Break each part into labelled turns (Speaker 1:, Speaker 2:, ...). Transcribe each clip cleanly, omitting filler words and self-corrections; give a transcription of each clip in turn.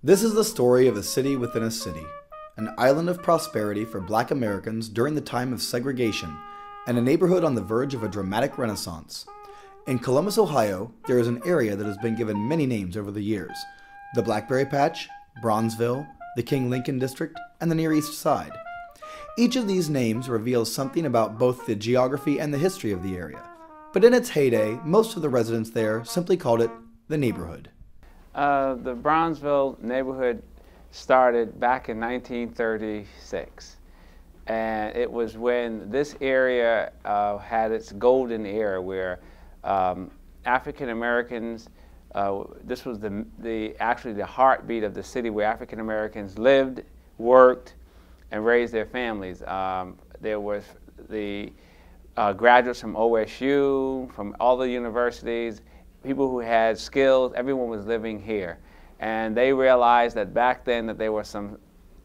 Speaker 1: This is the story of a city within a city, an island of prosperity for Black Americans during the time of segregation, and a neighborhood on the verge of a dramatic renaissance. In Columbus, Ohio, there is an area that has been given many names over the years: the Blackberry Patch, Bronzeville, the King Lincoln District, and the Near East Side. Each of these names reveals something about both the geography and the history of the area, but in its heyday, most of the residents there simply called it the neighborhood.
Speaker 2: The Bronzeville neighborhood started back in 1936, and it was when this area had its golden era where African Americans, this was actually the heartbeat of the city where African Americans lived, worked, and raised their families. There was the graduates from OSU, from all the universities, people who had skills. Everyone was living here. And they realized that back then that there were some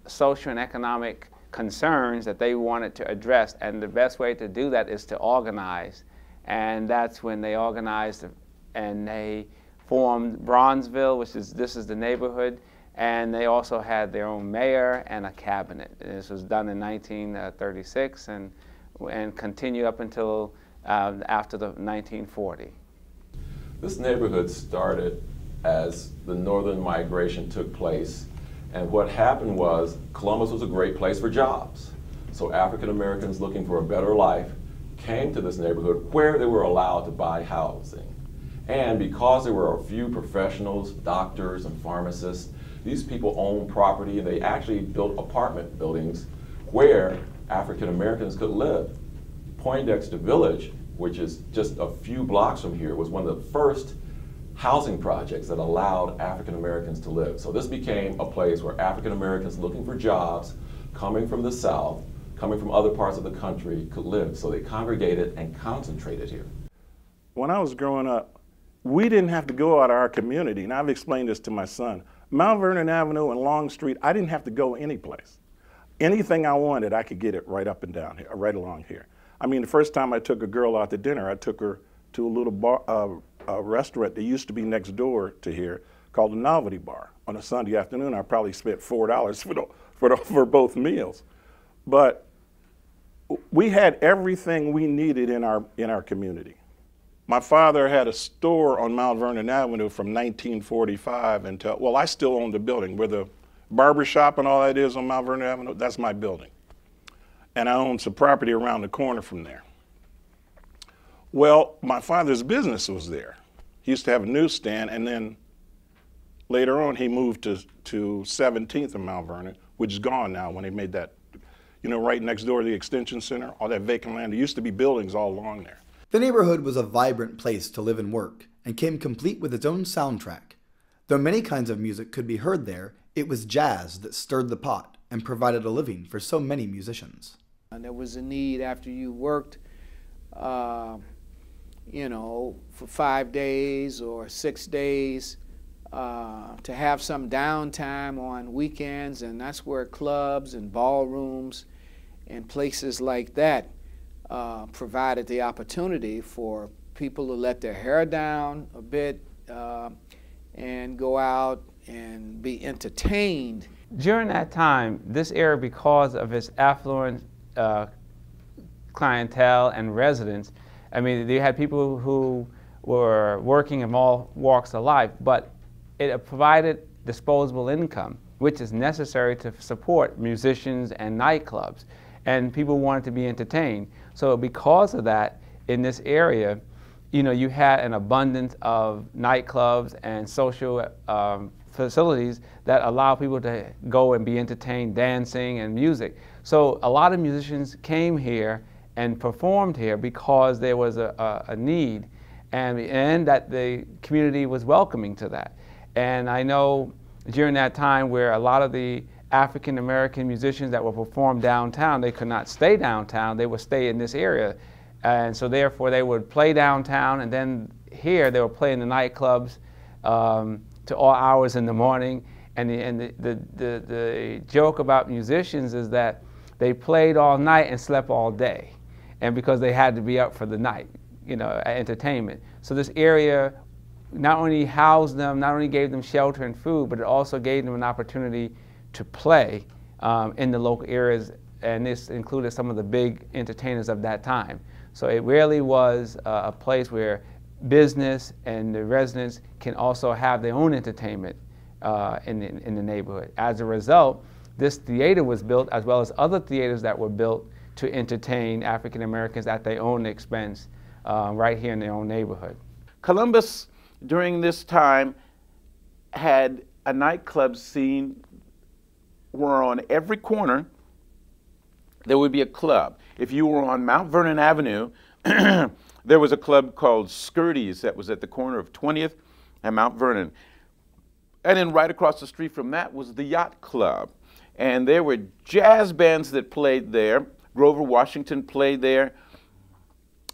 Speaker 2: social and economic concerns that they wanted to address, and the best way to do that is to organize. And that's when they organized and they formed Bronzeville, this is the neighborhood, and they also had their own mayor and a cabinet. This was done in 1936 and continued up until after the 1940.
Speaker 3: This neighborhood started as the northern migration took place, and what happened was Columbus was a great place for jobs. So African Americans looking for a better life came to this neighborhood where they were allowed to buy housing. And because there were a few professionals, doctors and pharmacists, these people owned property, and they actually built apartment buildings where African Americans could live. Poindexter Village, which is just a few blocks from here, was one of the first housing projects that allowed African Americans to live. So this became a place where African Americans looking for jobs, coming from the South, coming from other parts of the country, could live. So they congregated and concentrated here.
Speaker 4: When I was growing up, we didn't have to go out of our community, and I've explained this to my son. Mount Vernon Avenue and Long Street, I didn't have to go anyplace. Anything I wanted, I could get it right up and down here, right along here. I mean, the first time I took a girl out to dinner, I took her to a little bar, restaurant that used to be next door to here called the Novelty Bar. On a Sunday afternoon, I probably spent $4 for both meals. But we had everything we needed in our community. My father had a store on Mount Vernon Avenue from 1945 until, well, I still own the building where the barber shop and all that is on Mount Vernon Avenue. That's my building. And I owned some property around the corner from there. Well, my father's business was there. He used to have a newsstand, and then later on he moved to 17th in Mount Vernon, which is gone now when they made that, you know, right next door to the Extension Center, all that vacant land. There used to be buildings all along there.
Speaker 1: The neighborhood was a vibrant place to live and work, and came complete with its own soundtrack. Though many kinds of music could be heard there, it was jazz that stirred the pot and provided a living for so many musicians.
Speaker 5: And there was a need after you worked, you know, for 5 days or 6 days, to have some downtime on weekends, and that's where clubs and ballrooms and places like that provided the opportunity for people to let their hair down a bit and go out and be entertained.
Speaker 2: During that time, this area, because of its affluent clientele and residents, I mean, they had people who were working in all walks of life, but it provided disposable income, which is necessary to support musicians and nightclubs, and people wanted to be entertained. So because of that, in this area, you know, you had an abundance of nightclubs and social facilities that allow people to go and be entertained, dancing and music. So a lot of musicians came here and performed here because there was a need, and that the community was welcoming to that. And I know during that time where a lot of the African American musicians that would perform downtown, they could not stay downtown, they would stay in this area. And so therefore they would play downtown, and then here they would play in the nightclubs to all hours in the morning. And the joke about musicians is that they played all night and slept all day, and because they had to be up for the night, you know, entertainment. So this area not only housed them, not only gave them shelter and food, but it also gave them an opportunity to play in the local areas, and this included some of the big entertainers of that time. So it really was a place where business and the residents can also have their own entertainment in the neighborhood. As a result, this theater was built, as well as other theaters that were built to entertain African Americans at their own expense right here in their own neighborhood.
Speaker 6: Columbus, during this time, had a nightclub scene where on every corner there would be a club. If you were on Mount Vernon Avenue, there was a club called Skirties that was at the corner of 20th and Mount Vernon. And then right across the street from that was the Yacht Club. And there were jazz bands that played there. Grover Washington played there.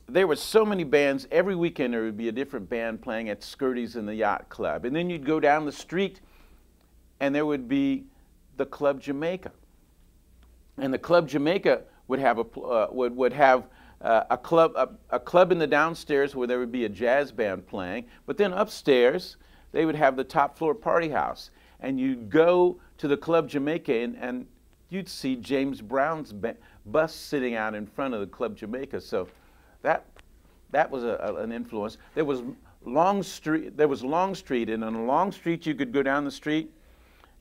Speaker 6: There were so many bands. Every weekend there would be a different band playing at Skirties and the Yacht Club. And then you'd go down the street and there would be the Club Jamaica. And the Club Jamaica would have a club in the downstairs where there would be a jazz band playing, but then upstairs they would have the top floor party house. And you'd go to the Club Jamaica and you'd see James Brown's bus sitting out in front of the Club Jamaica. So that was an influence. There was Long Street, and on a Long Street you could go down the street,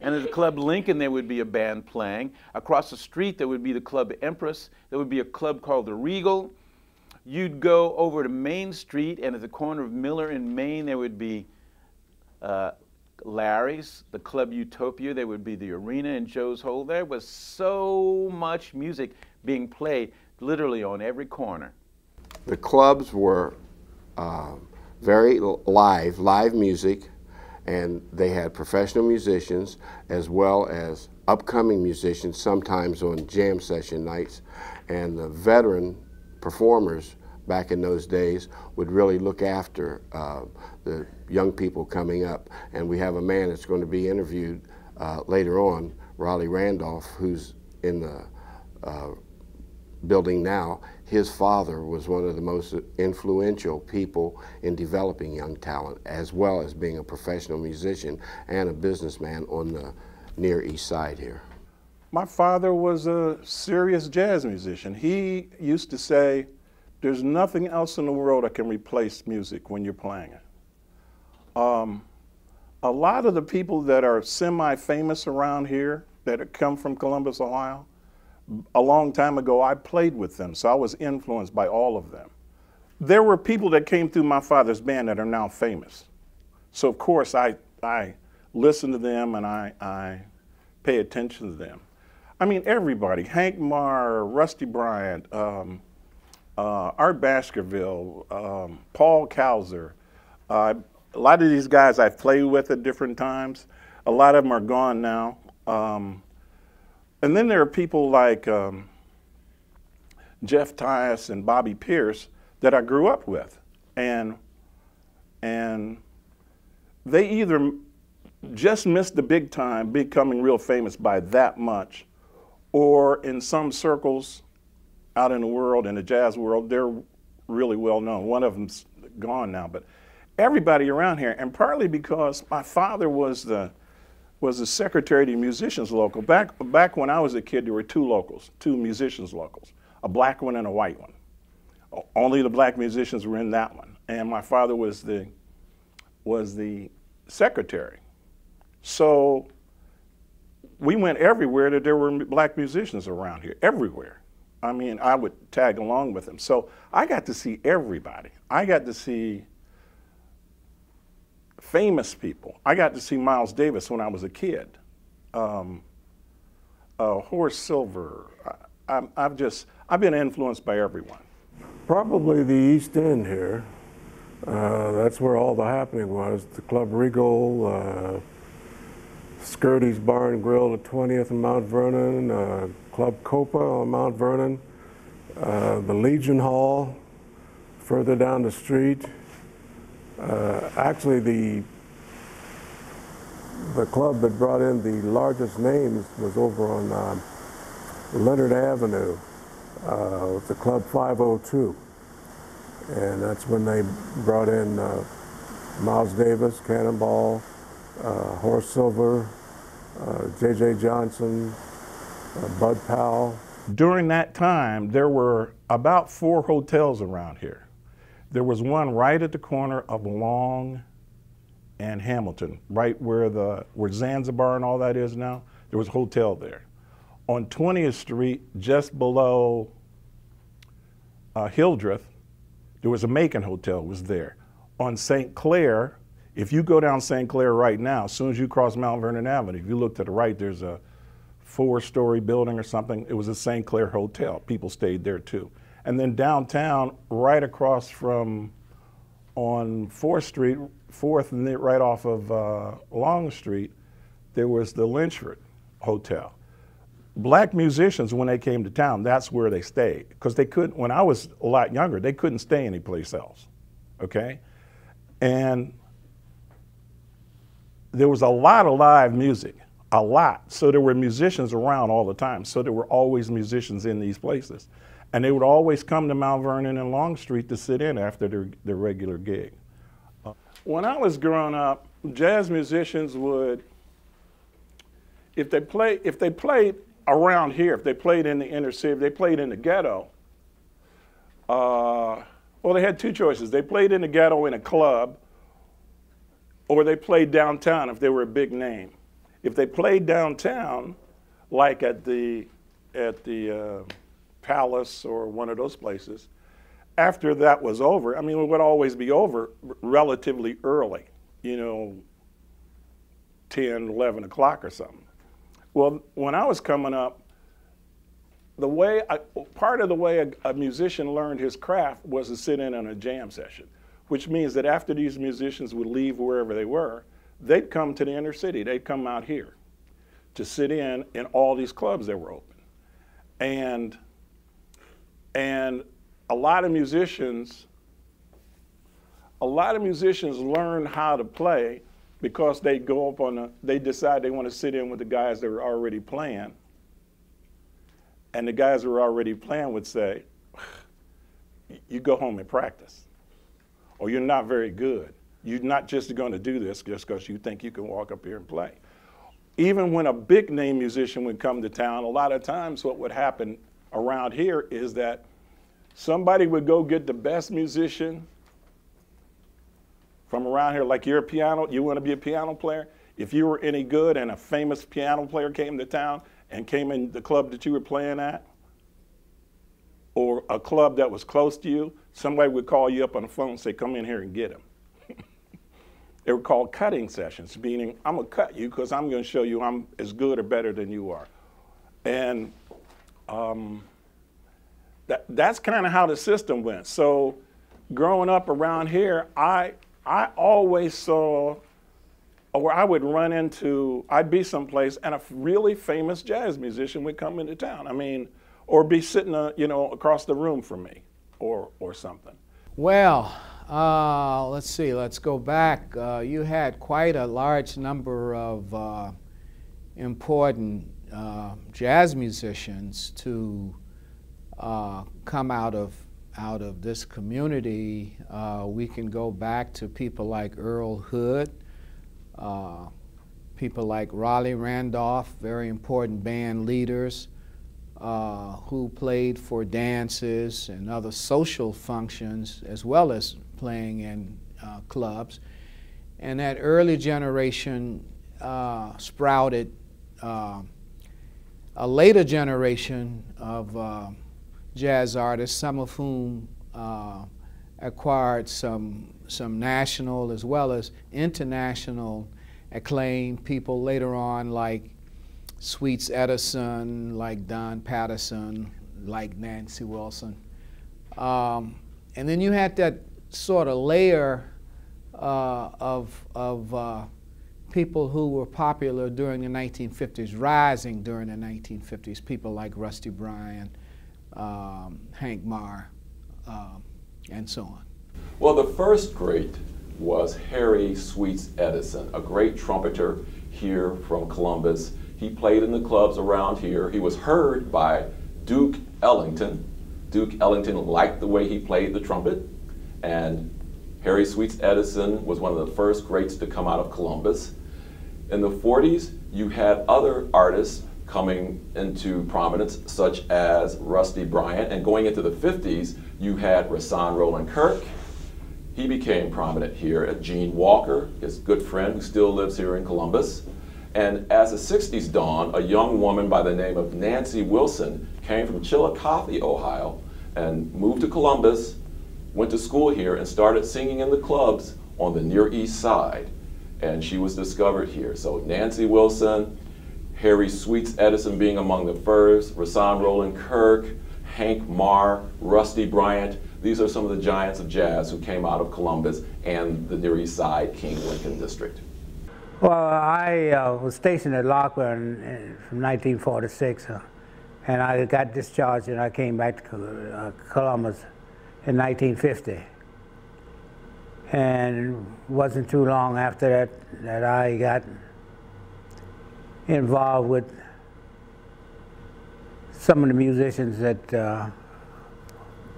Speaker 6: and at the Club Lincoln there would be a band playing. Across the street there would be the Club Empress. There would be a club called the Regal. You'd go over to Main Street, and at the corner of Miller and Main there would be Larry's, the Club Utopia. There would be the Arena in Joe's Hole. There was so much music being played literally on every corner.
Speaker 7: The clubs were very live music, and they had professional musicians as well as upcoming musicians, sometimes on jam session nights. And the veteran performers back in those days would really look after the young people coming up. And we have a man that's going to be interviewed later on, Raleigh Randolph, who's in the building now. His father was one of the most influential people in developing young talent, as well as being a professional musician and a businessman on the Near East Side here.
Speaker 4: My father was a serious jazz musician. He used to say, there's nothing else in the world that can replace music when you're playing it. A lot of the people that are semi-famous around here that come from Columbus, Ohio, a long time ago I played with them, so I was influenced by all of them. There were people that came through my father's band that are now famous. So of course I listen to them and I pay attention to them. I mean, everybody, Hank Marr, Rusty Bryant, Art Baskerville, Paul Kauser. A lot of these guys I've played with at different times. A lot of them are gone now. And then there are people like Jeff Tyus and Bobby Pierce that I grew up with. And they either just missed the big time, becoming real famous by that much, or in some circles out in the world, in the jazz world, they're really well known. One of them's gone now, but everybody around here, and partly because my father was the secretary of the musicians local. Back when I was a kid, there were two musicians locals, a black one and a white one. Only the black musicians were in that one, and my father was the secretary. So we went everywhere that there were black musicians around here, everywhere. I mean, I would tag along with them. So I got to see everybody. I got to see famous people. I got to see Miles Davis when I was a kid. Horace Silver. I've been influenced by everyone.
Speaker 8: Probably the East End here. That's where all the happening was. The Club Regal, Skirty's Bar and Grill at 20th and Mount Vernon, Club Copa on Mount Vernon, the Legion Hall further down the street. Actually, the club that brought in the largest names was over on Leonard Avenue. It's the Club 502. And that's when they brought in Miles Davis, Cannonball, Horace Silver, J.J. Johnson, Bud Powell.
Speaker 4: During that time, there were about 4 hotels around here. There was one right at the corner of Long and Hamilton, right where Zanzibar and all that is now. There was a hotel there. On 20th Street, just below Hildreth, there was a Macon Hotel, was there. On St. Clair, if you go down St. Clair right now, as soon as you cross Mount Vernon Avenue, if you look to the right, there's a 4-story building or something. It was a St. Clair Hotel. People stayed there too. And then downtown, right across from, on 4th Street, 4th and then right off of Long Street, there was the Lynchford Hotel. Black musicians, when they came to town, that's where they stayed. Because they couldn't, when I was a lot younger, they couldn't stay anyplace else, okay? And there was a lot of live music, a lot. So there were musicians around all the time. So there were always musicians in these places. And they would always come to Mount Vernon and Long Street to sit in after their regular gig. When I was growing up, jazz musicians would, if they played around here, if they played in the inner city, if they played in the ghetto, well, they had 2 choices. They played in the ghetto in a club, or they played downtown if they were a big name. If they played downtown, like at the Palace or one of those places, after that was over, I mean, it would always be over relatively early, you know, 10, 11 o'clock or something. Well, when I was coming up, part of the way a musician learned his craft was to sit in on a jam session, which means that after these musicians would leave wherever they were, they'd come to the inner city. They'd come out here to sit in all these clubs that were open. And a lot of musicians learn how to play because they go up they decide they want to sit in with the guys that are already playing. And the guys who are already playing would say, you go home and practice, or you're not very good. You're not just going to do this just because you think you can walk up here and play. Even when a big name musician would come to town, a lot of times what would happen around here is that somebody would go get the best musician from around here, like you want to be a piano player. If you were any good and a famous piano player came to town and came in the club that you were playing at, or a club that was close to you, somebody would call you up on the phone and say, come in here and get him. They were called cutting sessions, meaning I'm going to cut you because I'm going to show you I'm as good or better than you are. And that's kind of how the system went. So growing up around here, I always saw, or I would run into, I'd be someplace and a really famous jazz musician would come into town. I mean, or be sitting, across the room from me or something.
Speaker 5: Well, let's see, let's go back. You had quite a large number of important jazz musicians to come out of this community. We can go back to people like Earl Hood, people like Raleigh Randolph, very important band leaders who played for dances and other social functions as well as playing in clubs. And that early generation sprouted a later generation of jazz artists, some of whom acquired some national as well as international acclaim. People later on like Sweets Edison, like Don Patterson, like Nancy Wilson. And then you had that sort of layer of people who were popular during the 1950s, rising during the 1950s, people like Rusty Bryan, Hank Marr, and so on.
Speaker 3: Well, the first great was Harry Sweets Edison, a great trumpeter here from Columbus. He played in the clubs around here. He was heard by Duke Ellington. Duke Ellington liked the way he played the trumpet, and Harry Sweets Edison was one of the first greats to come out of Columbus. In the 40s, you had other artists coming into prominence, such as Rusty Bryant, and going into the 50s, you had Rahsaan Roland Kirk. He became prominent here. Gene Walker, his good friend who still lives here in Columbus. And as the 60s dawned, a young woman by the name of Nancy Wilson came from Chillicothe, Ohio, and moved to Columbus, went to school here, and started singing in the clubs on the Near East Side. And she was discovered here. So Nancy Wilson, Harry Sweets Edison being among the first, Rahsaan Roland Kirk, Hank Marr, Rusty Bryant. These are some of the giants of jazz who came out of Columbus and the Near East Side, King Lincoln District.
Speaker 9: Well, I was stationed at Lockwood from 1946, and I got discharged and I came back to Columbus in 1950. And it wasn't too long after that I got involved with some of the musicians that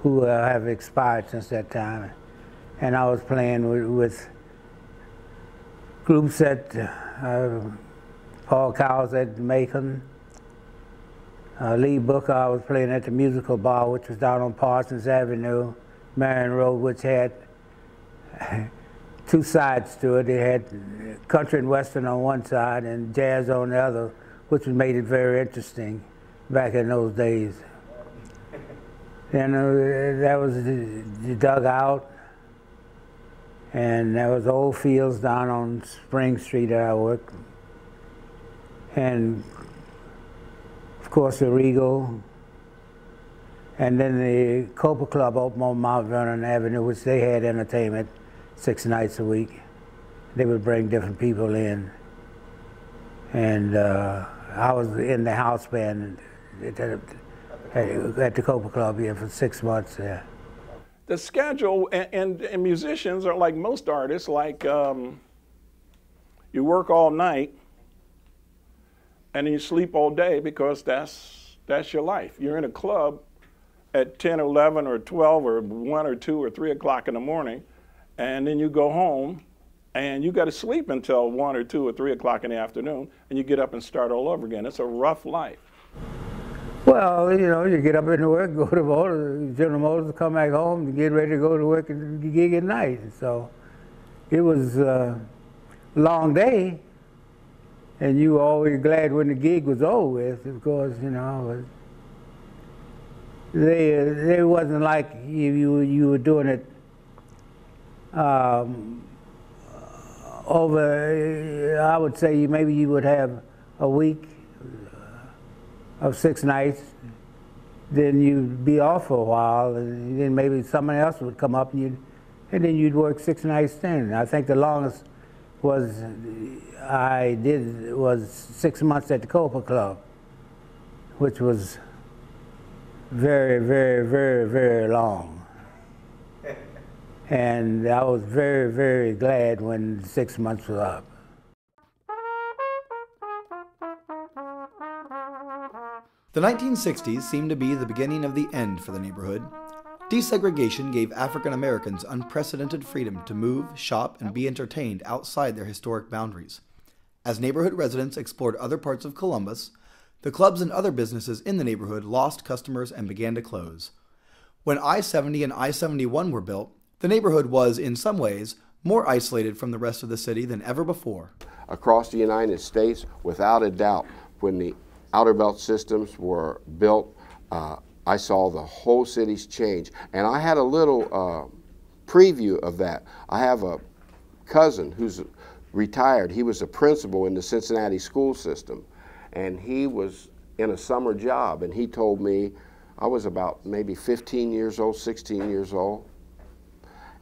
Speaker 9: who have expired since that time. And I was playing with groups at Paul Cowles at Macon, Lee Booker. I was playing at the Musical Bar, which was down on Parsons Avenue, Marion Road, which had two sides to it. It had country and western on one side and jazz on the other, which made it very interesting back in those days. Then that was the dugout, and there was old fields down on Spring Street that I worked. And of course the Regal, and then the Copa Club opened on Mount Vernon Avenue, which they had entertainment 6 nights a week. They would bring different people in. And I was in the house band at the Copa Club here for 6 months there.
Speaker 4: The schedule, and musicians are like most artists, like you work all night and then you sleep all day because that's your life. You're in a club at 10 or 11 or 12 or 1 or 2 or 3 o'clock in the morning, and then you go home and you got to sleep until 1 or 2 or 3 o'clock in the afternoon, and you get up and start all over again. It's a rough life.
Speaker 9: Well, you know, you get up into work, go to General Motors, come back home, get ready to go to work and gig at night. So it was a long day, and you were always glad when the gig was over with, because, you know, they wasn't like you were doing it over, I would say maybe you would have a week of 6 nights, then you'd be off for a while, and then maybe someone else would come up and then you'd work 6 nights then. I think the longest I did was 6 months at the Copa Club, which was very, very, very, very long. And I was very, very glad when 6 months was up.
Speaker 1: The 1960s seemed to be the beginning of the end for the neighborhood. Desegregation gave African Americans unprecedented freedom to move, shop, and be entertained outside their historic boundaries. As neighborhood residents explored other parts of Columbus, the clubs and other businesses in the neighborhood lost customers and began to close. When I-70 and I-71 were built, the neighborhood was, in some ways, more isolated from the rest of the city than ever before.
Speaker 7: Across the United States, without a doubt, when the outer belt systems were built, I saw the whole cities change. And I had a little preview of that. I have a cousin who's retired. He was a principal in the Cincinnati school system, and he was in a summer job, and he told me, I was about maybe 15 years old, 16 years old,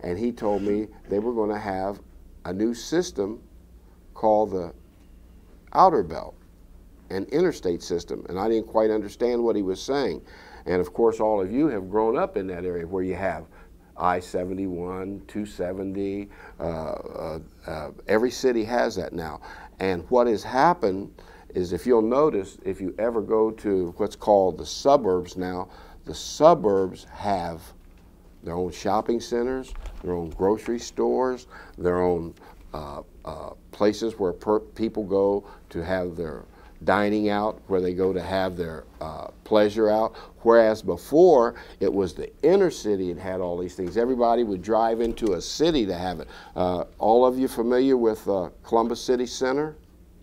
Speaker 7: and he told me they were going to have a new system called the outer belt, an interstate system, and I didn't quite understand what he was saying. And of course, all of you have grown up in that area where you have I-71, 270, every city has that now. And what has happened is, if you'll notice, if you ever go to what's called the suburbs now, the suburbs have their own shopping centers, their own grocery stores, their own places where people go to have their dining out, where they go to have their pleasure out. Whereas before, it was the inner city that had all these things. Everybody would drive into a city to have it. All of you familiar with Columbus City Center?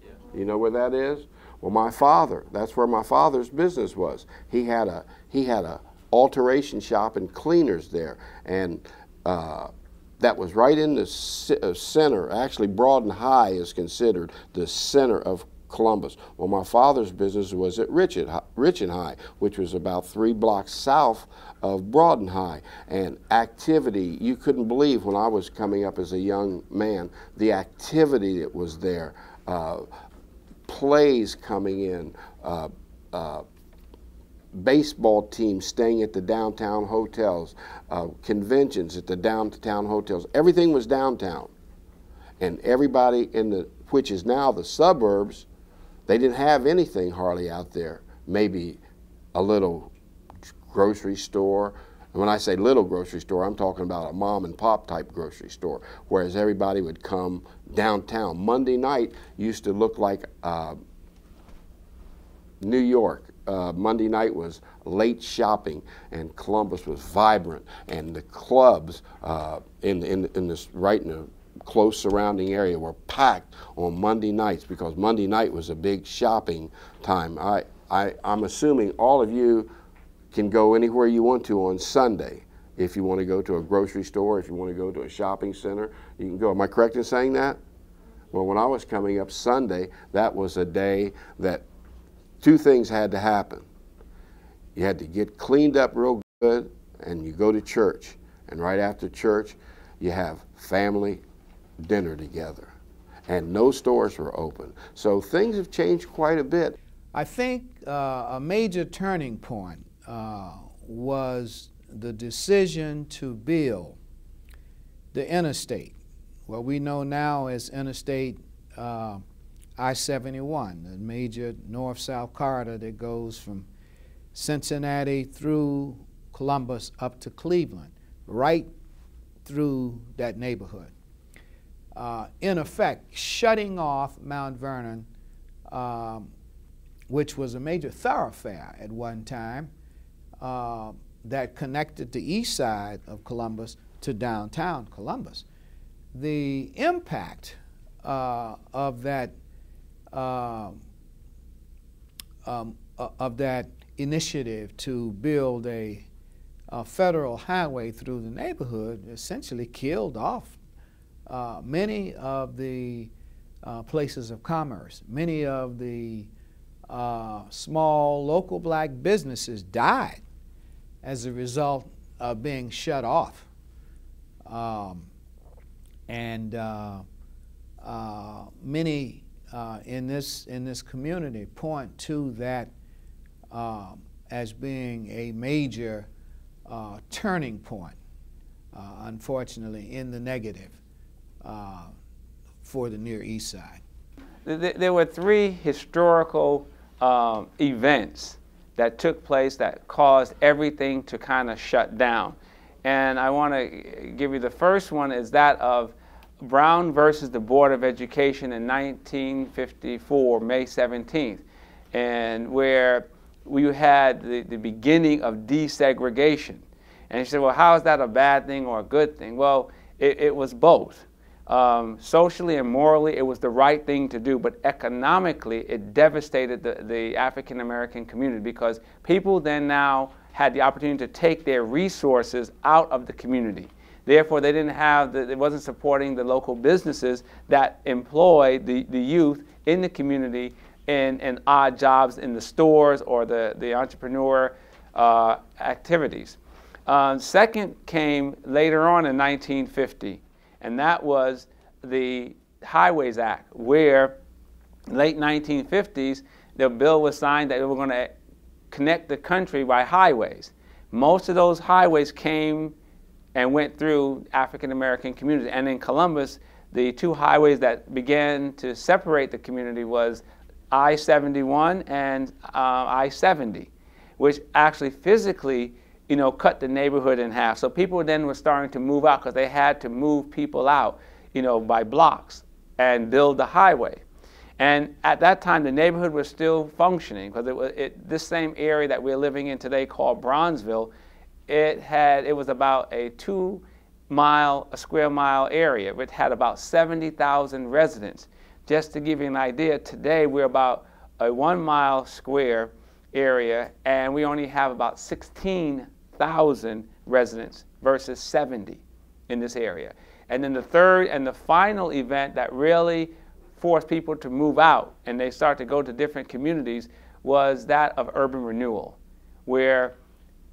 Speaker 7: Yeah. You know where that is? Well, my father, that's where my father's business was. He had a alteration shop and cleaners there, and that was right in the center. Actually, Broad and High is considered the center of Columbus. Well, my father's business was at Rich and High, which was about 3 blocks south of Broad and High. And activity, you couldn't believe when I was coming up as a young man, the activity that was there. Plays coming in, baseball teams staying at the downtown hotels, conventions at the downtown hotels. Everything was downtown. And everybody which is now the suburbs, they didn't have anything hardly out there. Maybe a little grocery store. And when I say little grocery store, I'm talking about a mom and pop type grocery store, whereas everybody would come downtown. Monday night used to look like New York. Monday night was late shopping, and Columbus was vibrant, and the clubs in this right in the close surrounding area were packed on Monday nights, because Monday night was a big shopping time. I'm assuming all of you can go anywhere you want to on Sunday. If you want to go to a grocery store, if you want to go to a shopping center, you can go. Am I correct in saying that? Well, when I was coming up Sunday, that was a day that 2 things had to happen. You had to get cleaned up real good, and you go to church. And right after church, you have family dinner together. And no stores were open. So things have changed quite a bit.
Speaker 5: I think a major turning point was the decision to build the interstate, what we know now as Interstate I-71, the major north-south corridor that goes from Cincinnati through Columbus up to Cleveland, right through that neighborhood. In effect, shutting off Mount Vernon, which was a major thoroughfare at one time, that connected the east side of Columbus to downtown Columbus. The impact of that initiative to build a federal highway through the neighborhood essentially killed off many of the places of commerce. Many of the small local black businesses died as a result of being shut off. Many in this community point to that as being a major turning point, unfortunately, in the negative for the Near East Side.
Speaker 2: There were 3 historical events that took place that caused everything to kind of shut down. And I want to give you the first one is that of Brown versus the Board of Education in 1954, May 17th, and where we had the beginning of desegregation. And you said, well, how is that a bad thing or a good thing? Well, it was both. Socially and morally, it was the right thing to do, but economically, it devastated the African American community, because people then now had the opportunity to take their resources out of the community. Therefore, they didn't have, it wasn't supporting the local businesses that employed the youth in the community in odd jobs in the stores or the entrepreneur activities. Second came later on in 1950. And that was the Highways Act, where late 1950s, the bill was signed that we were going to connect the country by highways. Most of those highways came and went through African American communities. And in Columbus, the 2 highways that began to separate the community was I-71 and I-70, which actually physically cut the neighborhood in half. So people then were starting to move out because they had to move people out, by blocks and build the highway. And at that time, the neighborhood was still functioning because this same area that we're living in today called Bronzeville, it was about a 2 square mile area. It had about 70,000 residents. Just to give you an idea, today we're about a 1 mile square area, and we only have about 16,000 residents versus 70 in this area. And then the third and the final event that really forced people to move out and they start to go to different communities was that of urban renewal, where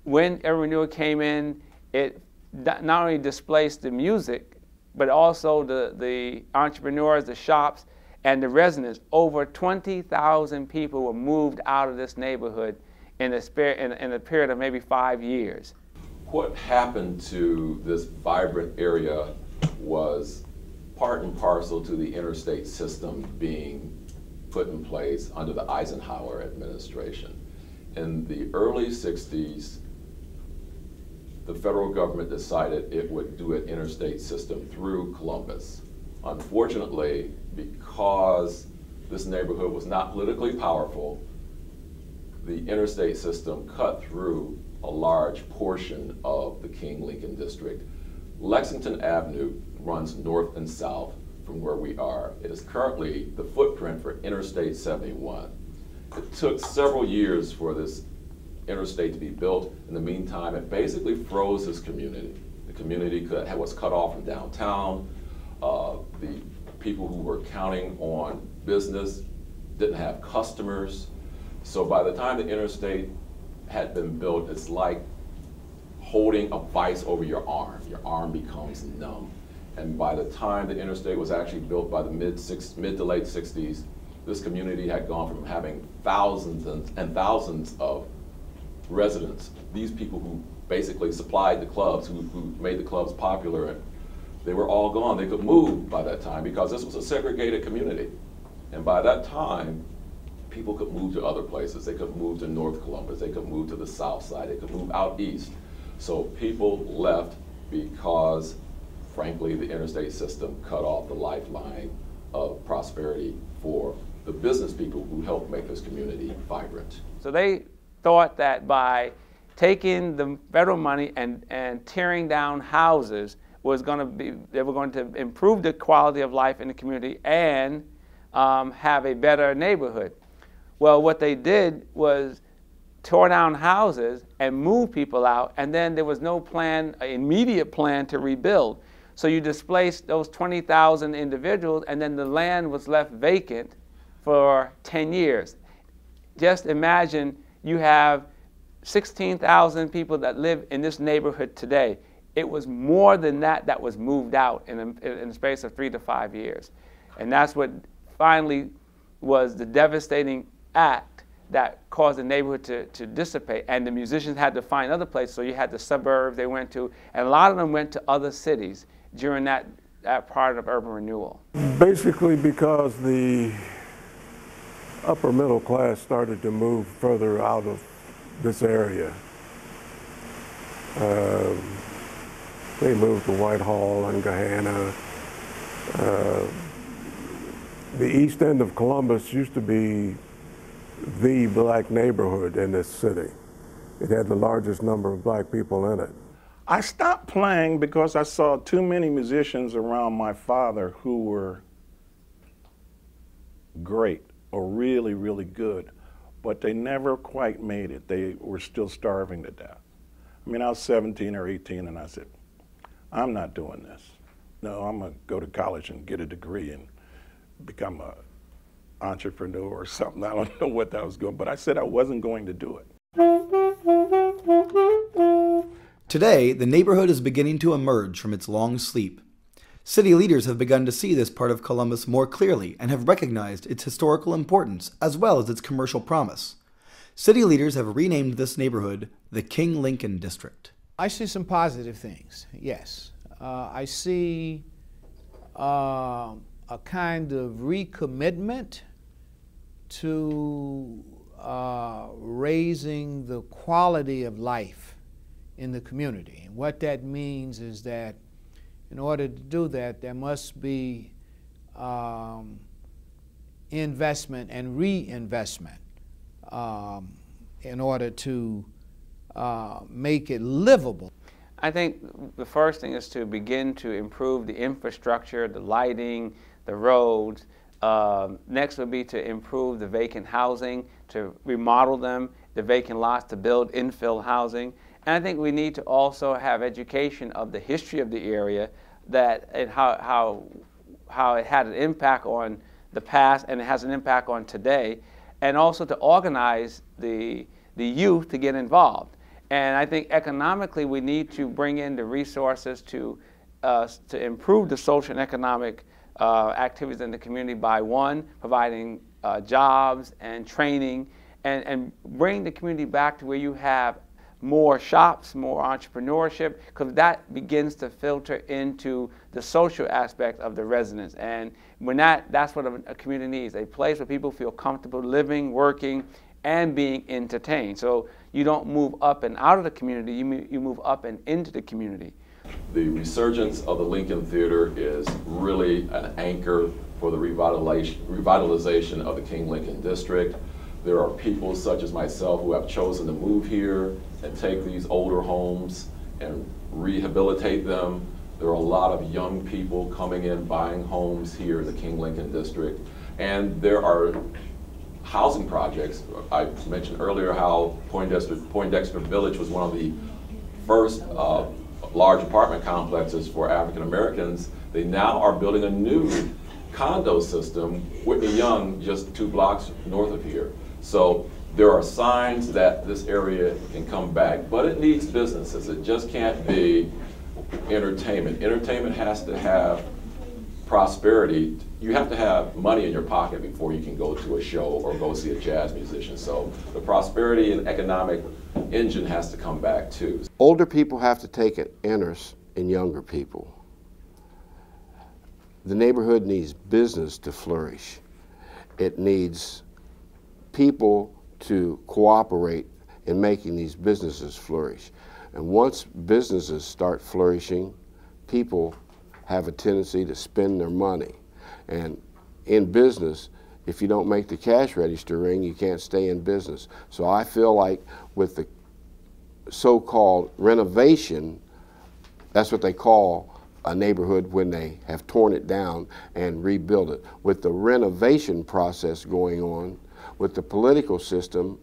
Speaker 2: when urban renewal came in, it not only displaced the music, but also the entrepreneurs, the shops, and the residents. Over 20,000 people were moved out of this neighborhood in a period of maybe 5 years.
Speaker 3: What happened to this vibrant area was part and parcel to the interstate system being put in place under the Eisenhower administration. In the early 60s, the federal government decided it would do an interstate system through Columbus. Unfortunately, because this neighborhood was not politically powerful, the interstate system cut through a large portion of the King-Lincoln district. Lexington Avenue runs north and south from where we are. It is currently the footprint for Interstate 71. It took several years for this interstate to be built. In the meantime, it basically froze this community. The community was cut off from downtown. The people who were counting on business didn't have customers. So by the time the interstate had been built, it's like holding a vice over your arm. Your arm becomes numb. And by the time the interstate was actually built by the mid to late 60s, this community had gone from having thousands and thousands of residents, these people who basically supplied the clubs, who made the clubs popular, and they were all gone. They could move by that time because this was a segregated community. And by that time, people could move to other places. They could move to North Columbus. They could move to the south side. They could move out east. So people left because, frankly, the interstate system cut off the lifeline of prosperity for the business people who helped make this community vibrant.
Speaker 2: So they thought that by taking the federal money and tearing down houses they were going to improve the quality of life in the community and have a better neighborhood. Well, what they did was tore down houses and moved people out, and then there was no plan, an immediate plan to rebuild. So you displaced those 20,000 individuals, and then the land was left vacant for 10 years. Just imagine you have 16,000 people that live in this neighborhood today. It was more than that was moved out in the space of 3 to 5 years. And that's what finally was the devastating act that caused the neighborhood to dissipate. And the musicians had to find other places. So you had the suburbs they went to, and a lot of them went to other cities during that part of urban renewal.
Speaker 8: Basically because the upper middle class started to move further out of this area. They moved to Whitehall and Gahanna. The east end of Columbus used to be the black neighborhood in this city. It had the largest number of black people in it.
Speaker 4: I stopped playing because I saw too many musicians around my father who were great or really, really good, but they never quite made it. They were still starving to death. I mean, I was 17 or 18 and I said, I'm not doing this. No, I'm gonna go to college and get a degree and become an entrepreneur or something. I don't know what that was going, but I said I wasn't going to do it.
Speaker 1: Today, the neighborhood is beginning to emerge from its long sleep. City leaders have begun to see this part of Columbus more clearly and have recognized its historical importance as well as its commercial promise. City leaders have renamed this neighborhood the King-Lincoln District.
Speaker 5: I see some positive things, yes. I see a kind of recommitment to raising the quality of life in the community. And what that means is that in order to do that, there must be investment and reinvestment in order to make it livable.
Speaker 2: I think the first thing is to begin to improve the infrastructure, the lighting, the roads. Next would be to improve the vacant housing, to remodel them, the vacant lots, to build infill housing. And I think we need to also have education of the history of the area, that and how it had an impact on the past and it has an impact on today, and also to organize the youth to get involved. And I think economically we need to bring in the resources to improve the social and economic activities in the community by, one, providing jobs and training, and bring the community back to where you have more shops, more entrepreneurship, because that begins to filter into the social aspect of the residents. And when that's what a community needs, a place where people feel comfortable living, working, and being entertained. So you don't move up and out of the community, you move up and into the community.
Speaker 3: The resurgence of the Lincoln Theater is really an anchor for the revitalization of the King Lincoln District. There are people such as myself who have chosen to move here and take these older homes and rehabilitate them. There are a lot of young people coming in, buying homes here in the King Lincoln District. And there are housing projects. I mentioned earlier how Poindexter Village was one of the first large apartment complexes for African Americans. They now are building a new condo system, Whitney Young, just 2 blocks north of here. So there are signs that this area can come back, but it needs businesses. It just can't be entertainment. Entertainment has to have prosperity. You have to have money in your pocket before you can go to a show or go see a jazz musician. So the prosperity and economic engine has to come back too.
Speaker 7: Older people have to take an interest in younger people. The neighborhood needs business to flourish. It needs people to cooperate in making these businesses flourish. And once businesses start flourishing, people have a tendency to spend their money. And in business, if you don't make the cash register ring, you can't stay in business. So I feel like with the so-called renovation, that's what they call a neighborhood when they have torn it down and rebuilt it. With the renovation process going on, with the political system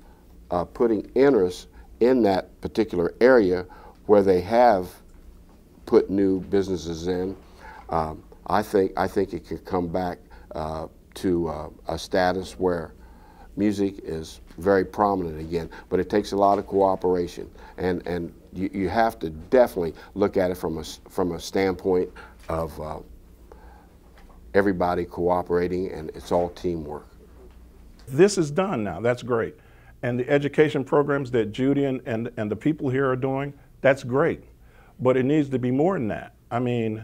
Speaker 7: putting interest in that particular area where they have put new businesses in, I think it can come back to a status where music is very prominent again. But it takes a lot of cooperation, and you have to definitely look at it from a standpoint of everybody cooperating, and it's all teamwork.
Speaker 4: This is done now, that's great. And the education programs that Judy and the people here are doing, that's great. But it needs to be more than that. I mean,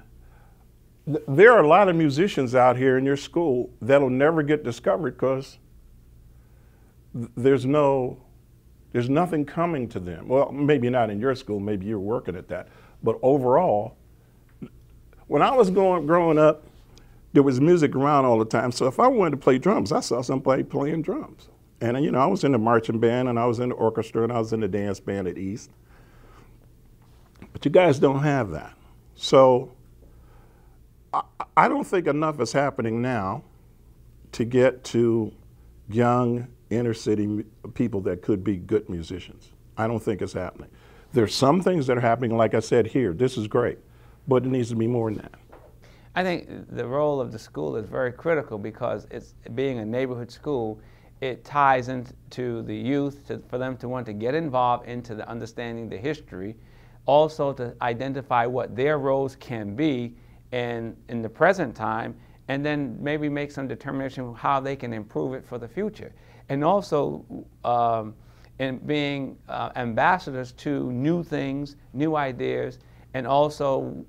Speaker 4: there are a lot of musicians out here in your school that'll never get discovered because there's nothing coming to them. Well, maybe not in your school, maybe you're working at that. But overall, when I was growing up, there was music around all the time. So if I wanted to play drums, I saw somebody playing drums. And you know, I was in the marching band, and I was in the orchestra, and I was in the dance band at East. But you guys don't have that. So I don't think enough is happening now to get to young inner city people that could be good musicians. I don't think it's happening. There's some things that are happening, like I said here, this is great, but it needs to be more than that.
Speaker 2: I think the role of the school is very critical because it's being a neighborhood school, it ties into the youth for them to want to get involved into the understanding the history, also to identify what their roles can be in the present time, and then maybe make some determination of how they can improve it for the future. And also in being ambassadors to new things, new ideas, and also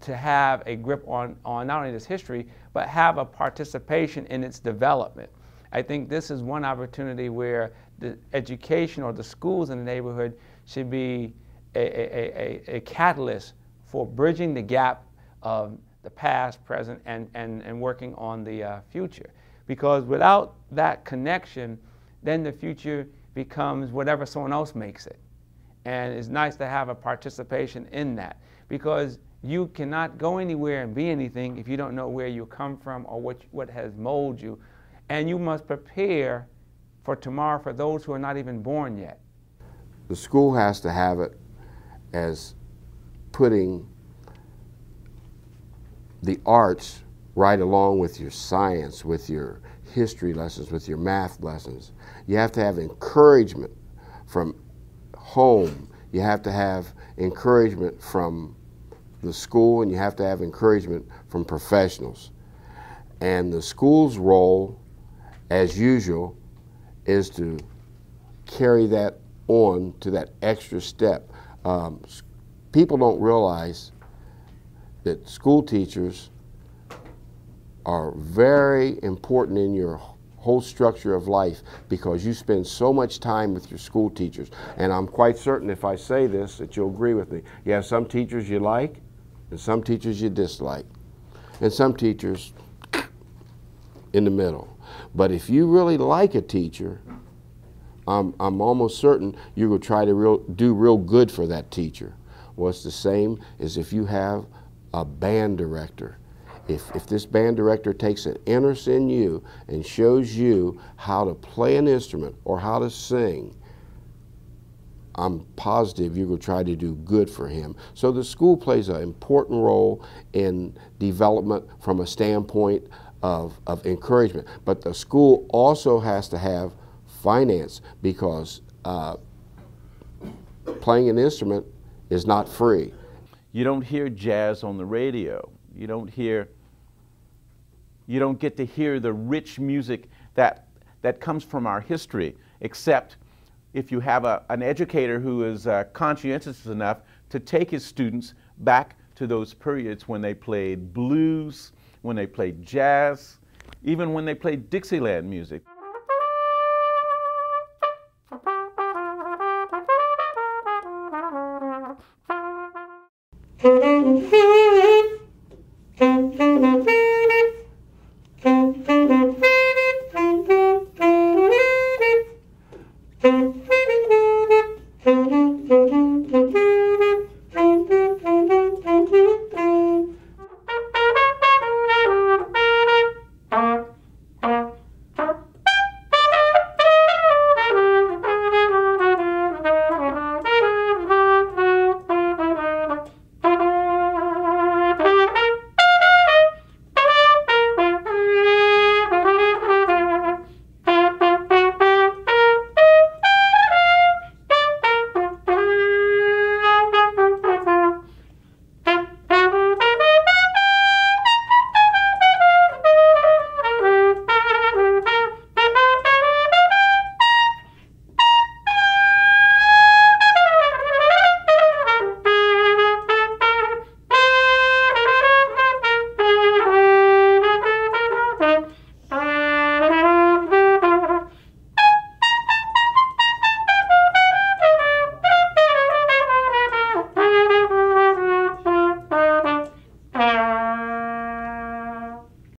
Speaker 2: to have a grip on not only this history, but have a participation in its development. I think this is one opportunity where the education or the schools in the neighborhood should be a catalyst for bridging the gap of the past, present, and working on the future. Because without that connection, then the future becomes whatever someone else makes it. And it's nice to have a participation in that, because you cannot go anywhere and be anything if you don't know where you come from or what has molded you. And you must prepare for tomorrow for those who are not even born yet.
Speaker 7: The school has to have it as putting the arts right along with your science, with your history lessons, with your math lessons. You have to have encouragement from home. You have to have encouragement from the school, and you have to have encouragement from professionals. And the school's role, as usual, is to carry that on to that extra step. People don't realize that school teachers are very important in your whole structure of life, because you spend so much time with your school teachers. And I'm quite certain if I say this that you'll agree with me. You have some teachers you like and some teachers you dislike, and some teachers in the middle. But if you really like a teacher, I'm almost certain you will try to do real good for that teacher. Well, it's the same as if you have a band director. If this band director takes an interest in you and shows you how to play an instrument or how to sing, I'm positive you will try to do good for him. So the school plays an important role in development from a standpoint of encouragement. But the school also has to have finance, because playing an instrument is not free.
Speaker 6: You don't hear jazz on the radio. You don't get to hear the rich music that comes from our history, except if you have an educator who is conscientious enough to take his students back to those periods when they played blues, when they played jazz, even when they played Dixieland music.